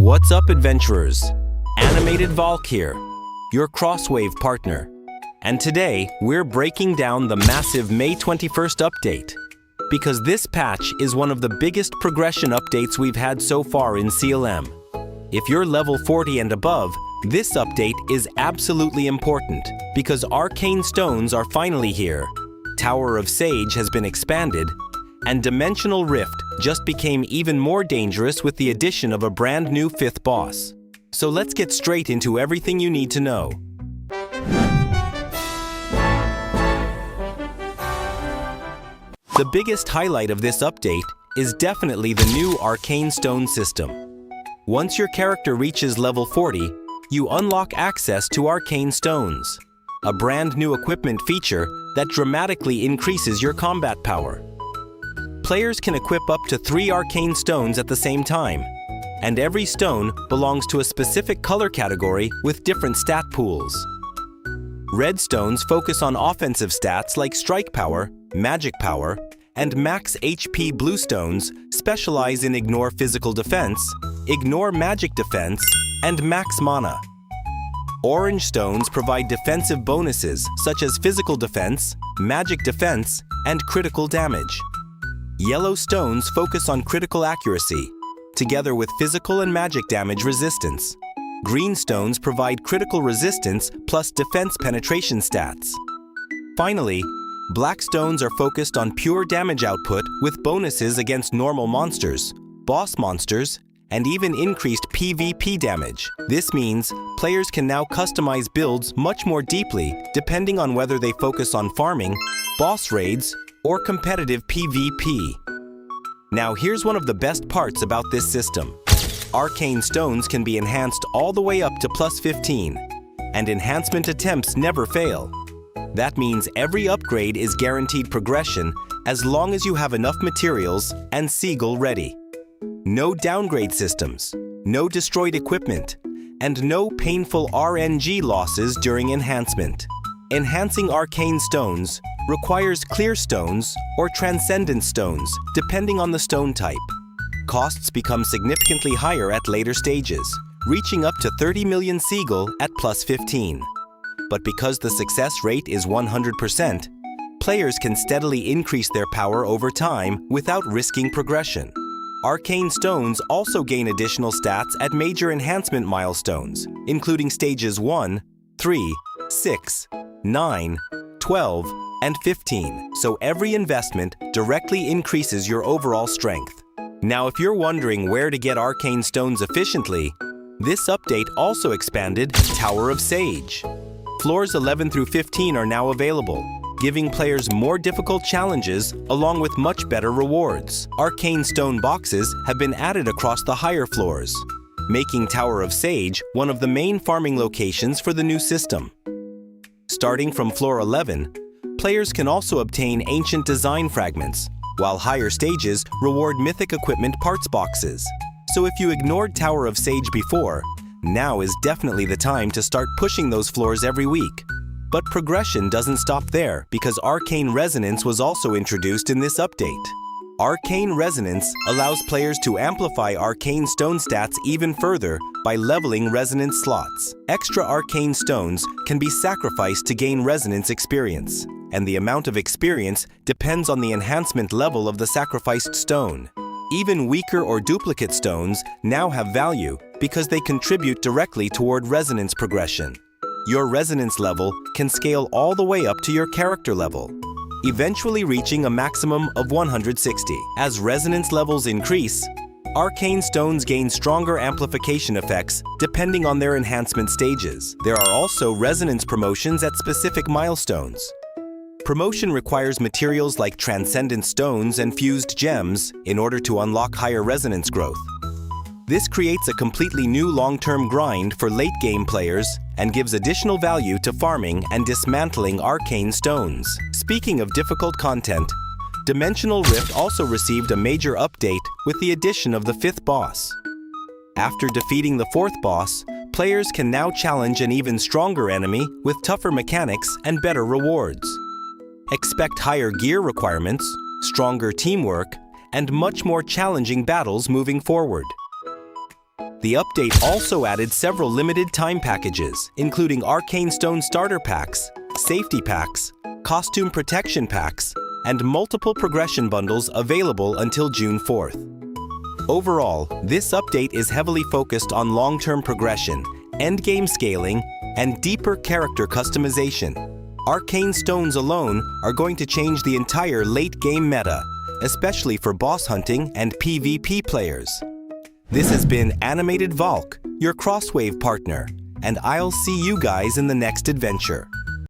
What's up, adventurers? Animated Valk here, your Crosswave partner. And today, we're breaking down the massive May 21st update. Because this patch is one of the biggest progression updates we've had so far in CLM. If you're level 40 and above, this update is absolutely important because Arcane Stones are finally here. Tower of Sage has been expanded, and Dimensional Rift just became even more dangerous with the addition of a brand new 5th boss. So let's get straight into everything you need to know. The biggest highlight of this update is definitely the new Arcane Stone system. Once your character reaches level 40, you unlock access to Arcane Stones, a brand new equipment feature that dramatically increases your combat power. Players can equip up to 3 Arcane Stones at the same time, and every stone belongs to a specific color category with different stat pools. Red stones focus on offensive stats like strike power, magic power, and max HP. Blue stones specialize in ignore physical defense, ignore magic defense, and max mana. Orange stones provide defensive bonuses such as physical defense, magic defense, and critical damage. Yellow stones focus on critical accuracy, together with physical and magic damage resistance. Green stones provide critical resistance plus defense penetration stats. Finally, black stones are focused on pure damage output with bonuses against normal monsters, boss monsters, and even increased PvP damage. This means players can now customize builds much more deeply depending on whether they focus on farming, boss raids, or competitive PvP. Now here's one of the best parts about this system. Arcane Stones can be enhanced all the way up to +15, and enhancement attempts never fail. That means every upgrade is guaranteed progression as long as you have enough materials and Seagull ready. No downgrade systems, no destroyed equipment, and no painful RNG losses during enhancement. Enhancing Arcane Stones requires clear stones or transcendent stones, depending on the stone type. Costs become significantly higher at later stages, reaching up to 30 million Seagull at +15. But because the success rate is 100%, players can steadily increase their power over time without risking progression. Arcane Stones also gain additional stats at major enhancement milestones, including stages 1, 3, 6, 9, 12, and 15, so every investment directly increases your overall strength. Now, if you're wondering where to get Arcane Stones efficiently, this update also expanded Tower of Sage. Floors 11 through 15 are now available, giving players more difficult challenges along with much better rewards. Arcane Stone boxes have been added across the higher floors, making Tower of Sage one of the main farming locations for the new system. Starting from floor 11, players can also obtain ancient design fragments, while higher stages reward mythic equipment parts boxes. So if you ignored Tower of Sage before, now is definitely the time to start pushing those floors every week. But progression doesn't stop there because Arcane Resonance was also introduced in this update. Arcane Resonance allows players to amplify Arcane Stone stats even further by leveling Resonance slots. Extra Arcane Stones can be sacrificed to gain Resonance experience, and the amount of experience depends on the enhancement level of the sacrificed stone. Even weaker or duplicate stones now have value because they contribute directly toward Resonance progression. Your Resonance level can scale all the way up to your character level, eventually reaching a maximum of 160. As Resonance levels increase, Arcane Stones gain stronger amplification effects depending on their enhancement stages. There are also Resonance promotions at specific milestones. Promotion requires materials like transcendent stones and fused gems in order to unlock higher Resonance growth. This creates a completely new long-term grind for late-game players and gives additional value to farming and dismantling Arcane Stones. Speaking of difficult content, Dimensional Rift also received a major update with the addition of the 5th boss. After defeating the 4th boss, players can now challenge an even stronger enemy with tougher mechanics and better rewards. Expect higher gear requirements, stronger teamwork, and much more challenging battles moving forward. The update also added several limited time packages, including Arcane Stone starter packs, safety packs, costume protection packs, and multiple progression bundles available until June 4th. Overall, this update is heavily focused on long-term progression, endgame scaling, and deeper character customization. Arcane Stones alone are going to change the entire late-game meta, especially for boss hunting and PvP players. This has been Animated Valk, your Crosswave partner, and I'll see you guys in the next adventure.